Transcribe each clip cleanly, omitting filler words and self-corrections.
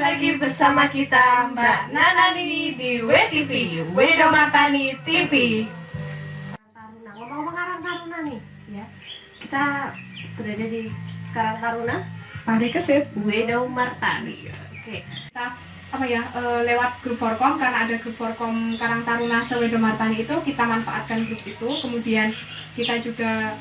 lagi bersama kita Mbak Nana Nini di WTV, Wedo Martani TV. Taruna, ngomong-ngomong Karang Taruna nih, ya. Kita berada di Karang Taruna, Pari Kesit, Wedo Martani. Oke. Kita lewat grup Forkom, karena ada grup Forkom Karang Taruna Sewedo Martani itu, kita manfaatkan grup itu. Kemudian kita juga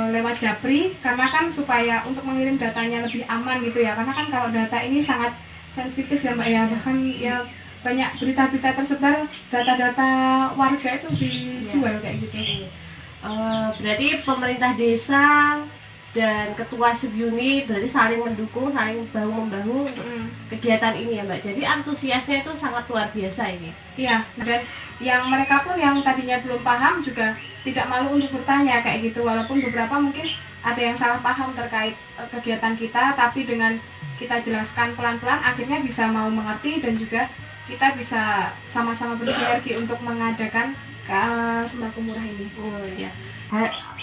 lewat Japri, karena kan supaya untuk mengirim datanya lebih aman gitu ya, karena kan kalau data ini sangat sensitif ya Mbak ya, bahkan ya banyak berita-berita tersebar data-data warga itu dijual kayak gitu. Berarti pemerintah desa dan ketua subunit berarti saling mendukung, saling bahu-membahu untuk kegiatan ini ya Mbak. Jadi antusiasnya itu sangat luar biasa ini. Iya, dan yang mereka pun yang tadinya belum paham juga tidak malu untuk bertanya kayak gitu, walaupun beberapa mungkin ada yang salah paham terkait kegiatan kita, tapi dengan kita jelaskan pelan-pelan akhirnya bisa mau mengerti, dan juga kita bisa sama-sama bersinergi untuk mengadakan sembako murah ini. Oh ya,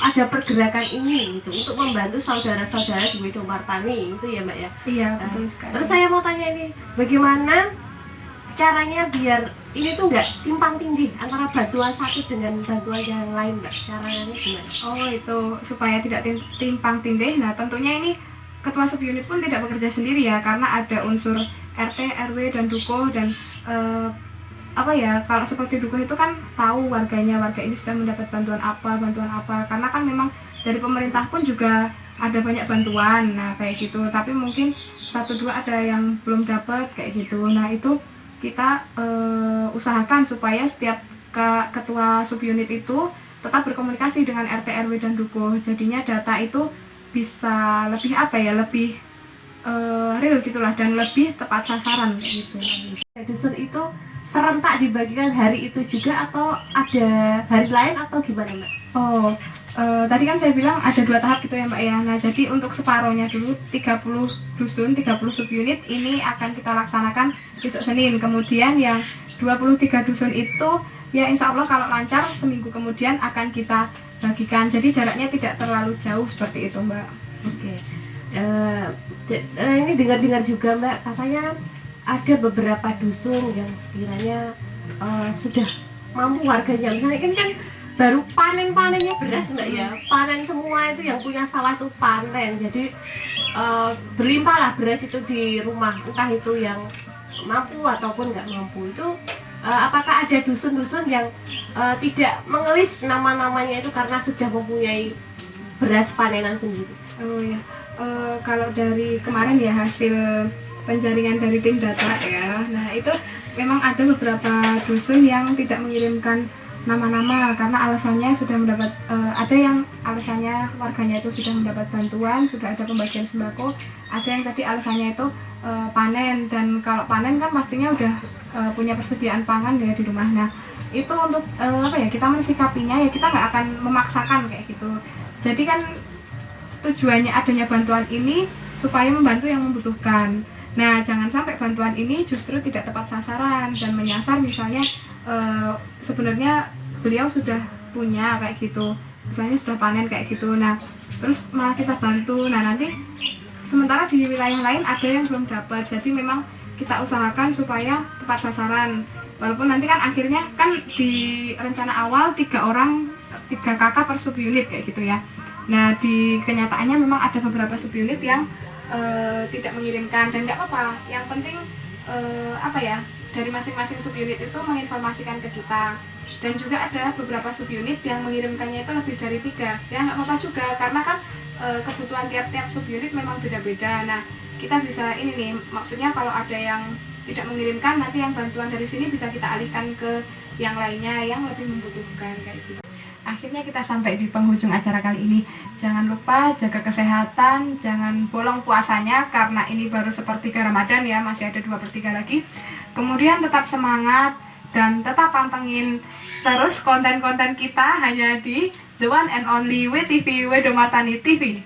ada pergerakan ini gitu untuk membantu saudara-saudara di Wedo Martani itu ya Mbak ya. Iya, betul sekali. Terus saya mau tanya ini, bagaimana caranya biar ini tuh nggak timpang tindih antara bantuan satu dengan bantuan yang lain Mbak? Caranya gimana? Oh, itu supaya tidak timpang tindih. Nah, tentunya ini ketua subunit pun tidak bekerja sendiri ya, karena ada unsur RT, RW dan Duko, dan kalau seperti Duko itu kan tahu warga ini sudah mendapat bantuan apa, karena kan memang dari pemerintah pun juga ada banyak bantuan, nah kayak gitu, tapi mungkin 1-2 ada yang belum dapat kayak gitu. Nah itu kita usahakan supaya setiap ketua subunit itu tetap berkomunikasi dengan RT, RW dan Duko, jadinya data itu bisa lebih lebih real gitulah, dan lebih tepat sasaran kayak gitu. Dusun itu serentak dibagikan hari itu juga atau ada hari lain atau gimana Mbak? Oh, tadi kan saya bilang ada 2 tahap gitu ya Mbak ya. Nah jadi untuk separohnya dulu 30 dusun, 30 subunit ini akan kita laksanakan besok Senin. Kemudian yang 23 dusun itu ya insya Allah kalau lancar seminggu kemudian akan kita bagikan. Jadi jaraknya tidak terlalu jauh seperti itu Mbak. Oke. Ini dengar-dengar juga Mbak, katanya ada beberapa dusun yang sekiranya sudah mampu warganya, misalnya ini kan baru panennya beras Mbak ya, panen semua itu yang punya sawah itu panen, jadi berlimpah lah beras itu di rumah, entah itu yang mampu ataupun nggak mampu. Itu apakah ada dusun-dusun yang tidak mengelis nama-namanya itu karena sudah mempunyai beras panenan sendiri? Oh ya, kalau dari kemarin ya hasil penjaringan dari tim data ya, nah itu memang ada beberapa dusun yang tidak mengirimkan nama-nama karena alasannya sudah mendapat, ada yang alasannya warganya itu sudah mendapat bantuan, sudah ada pembagian sembako, ada yang tadi alasannya itu panen, dan kalau panen kan pastinya udah punya persediaan pangan ya di rumah. Nah itu untuk kita mensikapinya ya, kita nggak akan memaksakan kayak gitu. Jadi kan tujuannya adanya bantuan ini supaya membantu yang membutuhkan. Nah jangan sampai bantuan ini justru tidak tepat sasaran dan menyasar, misalnya sebenarnya beliau sudah punya kayak gitu, misalnya sudah panen kayak gitu, nah terus malah kita bantu, nah nanti sementara di wilayah lain ada yang belum dapat. Jadi memang kita usahakan supaya tepat sasaran, walaupun nanti kan akhirnya kan di rencana awal 3 kakak per subunit kayak gitu ya. Nah di kenyataannya memang ada beberapa subunit yang tidak mengirimkan, dan nggak apa-apa, yang penting dari masing-masing subunit itu menginformasikan ke kita. Dan juga ada beberapa subunit yang mengirimkannya itu lebih dari 3, ya nggak apa-apa juga, karena kan kebutuhan tiap-tiap subunit memang beda-beda. Nah kita bisa ini nih, maksudnya kalau ada yang tidak mengirimkan, nanti yang bantuan dari sini bisa kita alihkan ke yang lainnya yang lebih membutuhkan kayak gitu. Akhirnya kita sampai di penghujung acara kali ini. Jangan lupa jaga kesehatan, jangan bolong puasanya karena ini baru sepertiga Ramadan ya, masih ada 2/3 lagi. Kemudian tetap semangat dan tetap pantengin terus konten-konten kita hanya di The One and Only WTV, Wedo Martani TV.